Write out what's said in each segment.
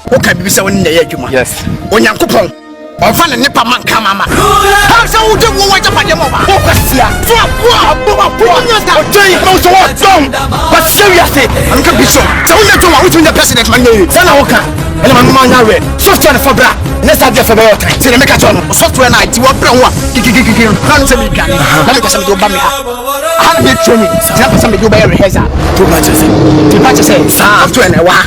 Okay, be so in the edge. Yes. When you're coupon, or find a nipper man come, mama. How's the wood watch up at your mama? Oh, Cassia, but seriously, I'm going to be sure. So, who's the president, my name? Sana Oka, and I'm on my way. Software for Bra, let's have the Fabio. Say the Mechaton, software night, you want brown one. Let me get some to Bamia. I'll be training. Tell some of you by every hazard. Too much, software and a while.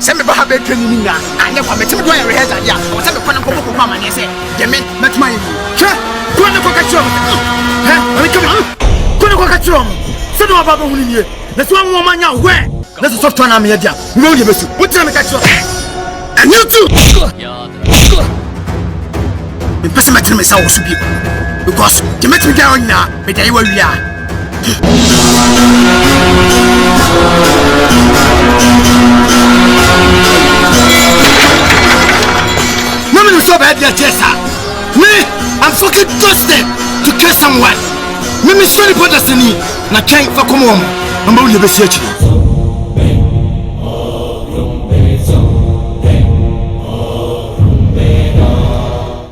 Send me back to me. I never met him. Where has I? Was that the one of Mama? Yes, the men, not my. Come on, come on. So no about who that's one woman now. Where? That's a soft one. I'm here. No, you must. What's the catch? And you too. The person met me so because to make me down now, but I will be. No, so bad, Jessa. Me, I'm fucking thirsty to kill someone. Me, sorry for destiny. Na can't fuck home. I'm only the